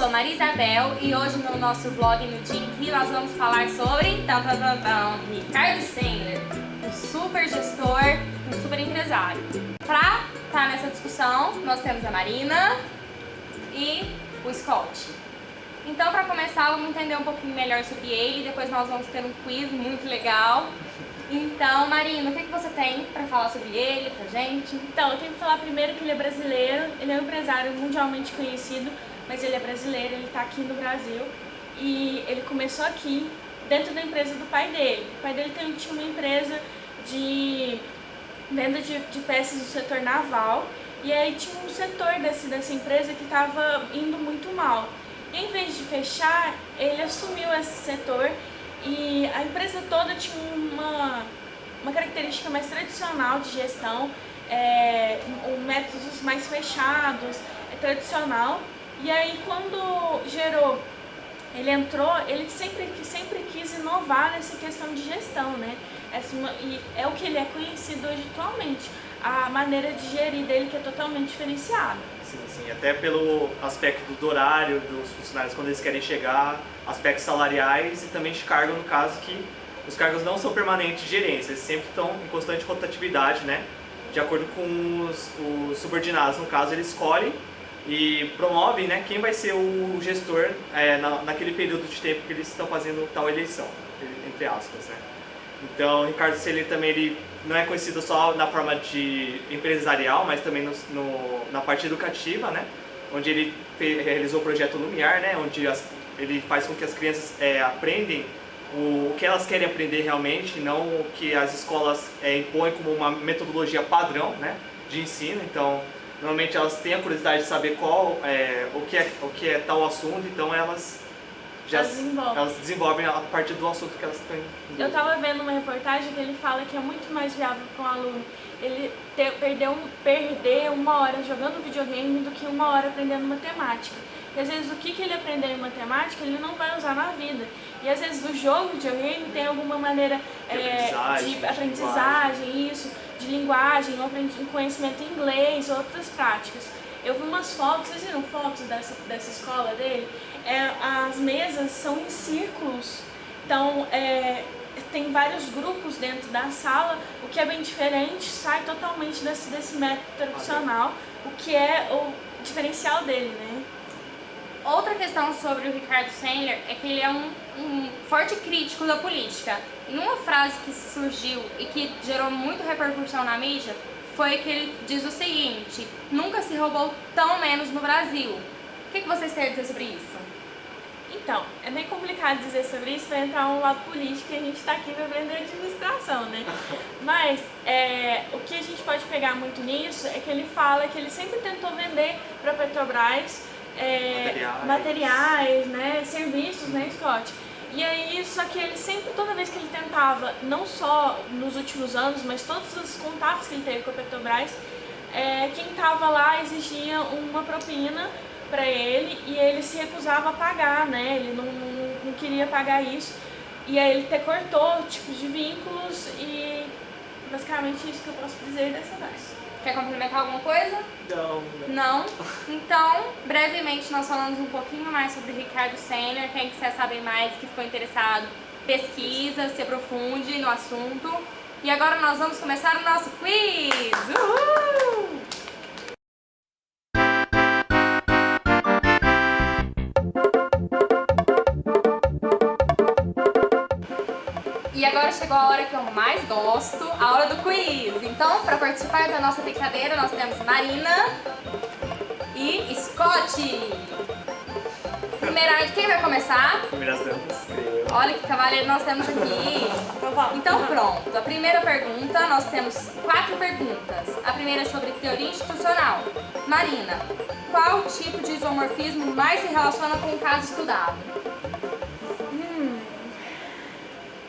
sou Maria Isabel e hoje no nosso vlog no Dia em Que nós vamos falar sobre Ricardo Sandler, um super gestor, um super empresário. Pra estar nessa discussão, nós temos a Marina e o Scott. Então, para começar, vamos entender um pouquinho melhor sobre ele, depois nós vamos ter um quiz muito legal. Então, Marina, o que você tem para falar sobre ele, pra gente? Então, eu tenho que falar primeiro que ele é brasileiro, ele é um empresário mundialmente conhecido, mas ele é brasileiro, ele está aqui no Brasil e ele começou aqui dentro da empresa do pai dele. O pai dele tinha uma empresa de venda de peças do setor naval e aí tinha um setor dessa empresa que estava indo muito mal. E, em vez de fechar, ele assumiu esse setor e a empresa toda tinha uma característica mais tradicional de gestão, métodos mais fechados, tradicional. E aí quando ele entrou, ele sempre quis inovar nessa questão de gestão, né? E é o que ele é conhecido hoje atualmente, a maneira de gerir dele que é totalmente diferenciada. Sim, até pelo aspecto do horário dos funcionários quando eles querem chegar, aspectos salariais e também de cargo, no caso que os cargos não são permanentes de gerência, eles sempre estão em constante rotatividade, né? De acordo com os subordinados, no caso, ele escolhe e promove, né, quem vai ser o gestor naquele período de tempo que eles estão fazendo tal eleição, entre aspas, né? Então, o Ricardo Sandler também ele não é conhecido só na forma de empresarial, mas também na parte educativa, né? Onde ele realizou o projeto Lumiar, né? Onde ele faz com que as crianças aprendem o que elas querem aprender realmente, não o que as escolas impõem como uma metodologia padrão, né, de ensino. Então, normalmente elas têm a curiosidade de saber o que é tal assunto, então elas desenvolvem a partir do assunto que elas têm. Eu estava vendo uma reportagem que ele fala que é muito mais viável para um aluno ele perder uma hora jogando videogame do que uma hora aprendendo matemática. E às vezes o que ele aprendeu em matemática ele não vai usar na vida. E às vezes o jogo de videogame tem alguma maneira de aprendizagem, de linguagem, ou conhecimento em inglês, outras práticas. Eu vi umas fotos, vocês viram fotos dessa escola dele? As mesas são em círculos, então tem vários grupos dentro da sala, o que é bem diferente, sai totalmente desse método tradicional, o que é o diferencial dele, né? Outra questão sobre o Ricardo Sandler é que ele é um forte crítico da política. Em uma frase que surgiu e que gerou muita repercussão na mídia, foi que ele diz o seguinte: nunca se roubou tão menos no Brasil. O que vocês têm a dizer sobre isso? Então, é bem complicado dizer sobre isso, vai entrar um lado político e a gente está aqui para aprender administração, né? Mas o que a gente pode pegar muito nisso é que ele fala que ele sempre tentou vender para a Petrobras materiais, né, serviços, né, Scott? E aí, só que ele sempre, toda vez que ele tentava, não só nos últimos anos, mas todos os contatos que ele teve com a Petrobras, quem estava lá exigia uma propina para ele e ele se recusava a pagar, né? Ele não queria pagar isso. E aí ele cortou tipos de vínculos e basicamente isso que eu posso dizer dessa vez. Quer complementar alguma coisa? Não? Então, brevemente nós falamos um pouquinho mais sobre Ricardo Sandler. Quem quiser saber mais, que ficou interessado, pesquisa, se aprofunde no assunto. E agora nós vamos começar o nosso quiz! Uhul! E agora chegou a hora que eu mais gosto, a hora do quiz. Então, para participar da nossa brincadeira, nós temos Marina e Scott. Primeiramente, quem vai começar? Primeiras damas, creio. Olha que cavaleiro nós temos aqui. Então pronto, a primeira pergunta, nós temos 4 perguntas. A primeira é sobre teoria institucional. Marina, qual tipo de isomorfismo mais se relaciona com o caso estudado?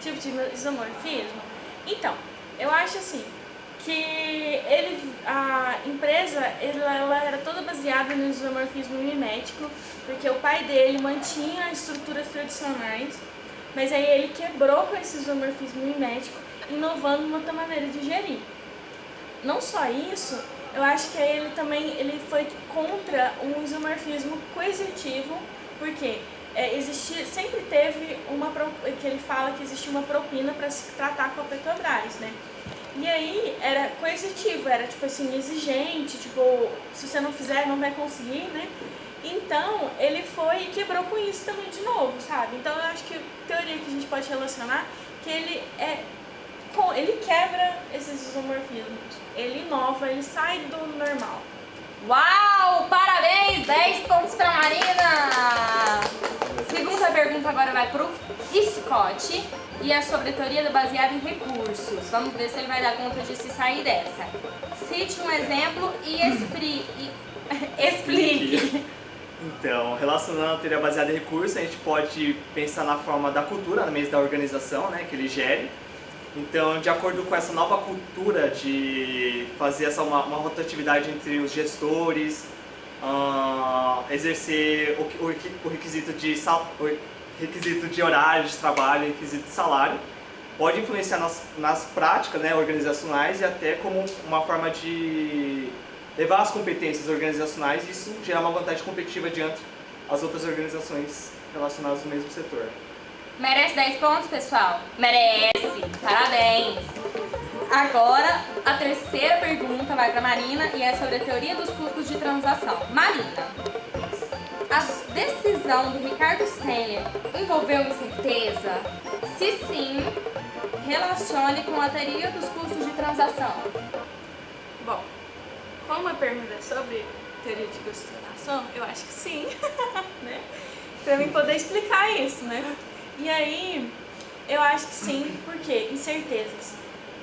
Tipo de isomorfismo? Então, eu acho assim, que a empresa ela era toda baseada no isomorfismo mimético, porque o pai dele mantinha estruturas tradicionais, mas aí ele quebrou com esse isomorfismo mimético, inovando uma outra maneira de gerir. Não só isso, eu acho que ele também ele foi contra um isomorfismo coercitivo, porque sempre teve que ele fala que existia uma propina para se tratar com a Petrobras, né? E aí era coercitivo, era tipo assim, exigente, tipo, se você não fizer, não vai conseguir, né? Então, ele foi e quebrou com isso também de novo, sabe? Então, eu acho que a teoria que a gente pode relacionar que ele quebra esses isomorfismos, ele inova, ele sai do normal. Uau! Parabéns! 10 pontos pra Marina! Segunda pergunta agora vai pro Scott e é sobre a teoria baseada em recursos. Vamos ver se ele vai dar conta de se sair dessa. Cite um exemplo e explique. Então, relacionando a teoria baseada em recursos, a gente pode pensar na forma da cultura, no meio da organização, né, que ele gere. Então, de acordo com essa nova cultura de fazer uma rotatividade entre os gestores, exercer o requisito de horário de trabalho, requisito de salário, pode influenciar nas práticas, né, organizacionais e até como uma forma de levar as competências organizacionais e isso gerar uma vantagem competitiva diante das outras organizações relacionadas no mesmo setor. Merece 10 pontos, pessoal? Merece! Parabéns! Agora, a terceira pergunta vai para Marina e é sobre a teoria dos custos de transação. Marina, a decisão do Ricardo Stengler envolveu incerteza? Se sim, relacione com a teoria dos custos de transação. Bom, como a pergunta é sobre teoria de custos de transação, eu acho que sim, né? Para mim poder explicar isso, né? E aí, eu acho que sim, porque incertezas.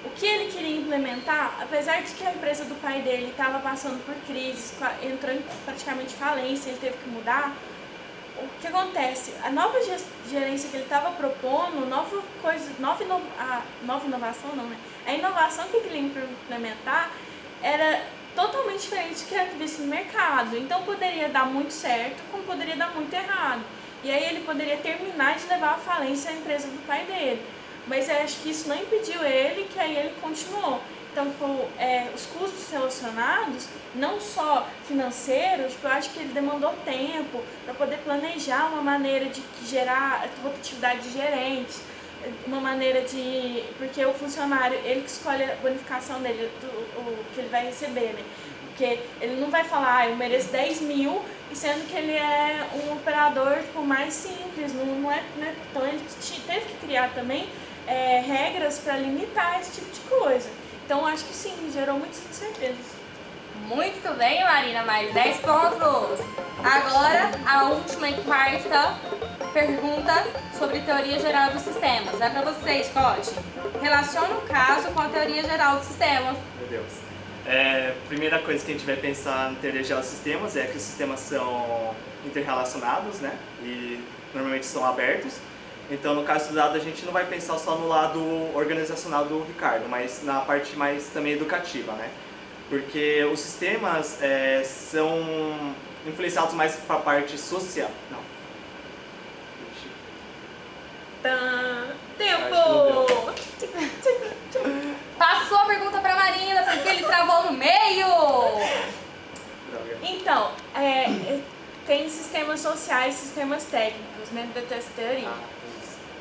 O que ele queria implementar, apesar de que a empresa do pai dele estava passando por crise, entrou em praticamente falência, ele teve que mudar, o que acontece? A nova gerência que ele estava propondo, a inovação que ele queria implementar era totalmente diferente do que era visto no mercado. Então poderia dar muito certo, como poderia dar muito errado. E aí ele poderia terminar de levar à falência a empresa do pai dele. Mas eu acho que isso não impediu ele, que aí ele continuou. Então, os custos relacionados, não só financeiros, eu acho que ele demandou tempo para poder planejar uma maneira de gerar rotatividade de gerentes, uma maneira de... Porque o funcionário, ele que escolhe a bonificação dele, o que ele vai receber, né? Porque ele não vai falar, eu mereço 10 mil, sendo que ele é um operador mais simples, não é. Então ele teve que criar também regras para limitar esse tipo de coisa. Então acho que sim, gerou muitas incertezas. Muito bem, Marina, mais 10 pontos. Agora, a última e quarta pergunta sobre teoria geral dos sistemas. É para você, Scott. Relaciona o caso com a teoria geral dos sistemas. Meu Deus. Primeira coisa que a gente vai pensar na teoria geral dos sistemas é que os sistemas são interrelacionados, né? E normalmente são abertos. Então, no caso estudado, a gente não vai pensar só no lado organizacional do Ricardo, mas na parte mais também educativa, né? Porque os sistemas são influenciados mais para a parte social. Não. Tempo! Passou a pergunta para Marina, porque ele travou no meio! Então, tem sistemas sociais e sistemas técnicos, né, dessa teoria.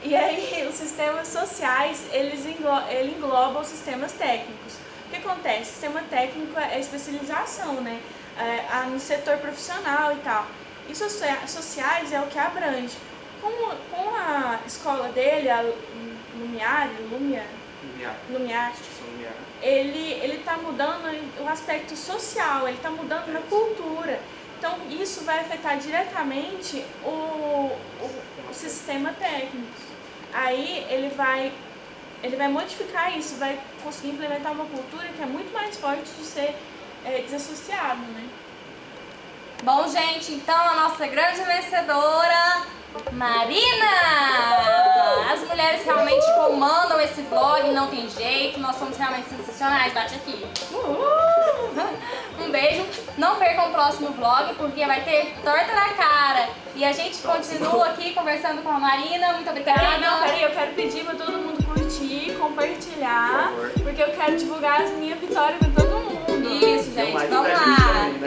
E aí, os sistemas sociais, ele engloba os sistemas técnicos. O que acontece? O sistema técnico é especialização, né, no setor profissional e tal. E sociais é o que abrange. Com a escola dele, a Lumiar, ele está mudando o aspecto social, ele está mudando na cultura. Então, isso vai afetar diretamente o sistema técnico. Aí, ele vai modificar isso, vai conseguir implementar uma cultura que é muito mais forte de ser desassociado, né? Bom, gente, então a nossa grande vencedora, Marina! As mulheres realmente comandam esse vlog, não tem jeito, nós somos realmente sensacionais, bate aqui. Um beijo, não percam o próximo vlog, porque vai ter torta na cara. E a gente continua aqui conversando com a Marina, muito obrigada. Peraí, eu quero pedir pra todo mundo curtir, compartilhar, porque eu quero divulgar as minhas vitórias com todo mundo. Isso, Deu gente, like vamos pra gente lá. também, né?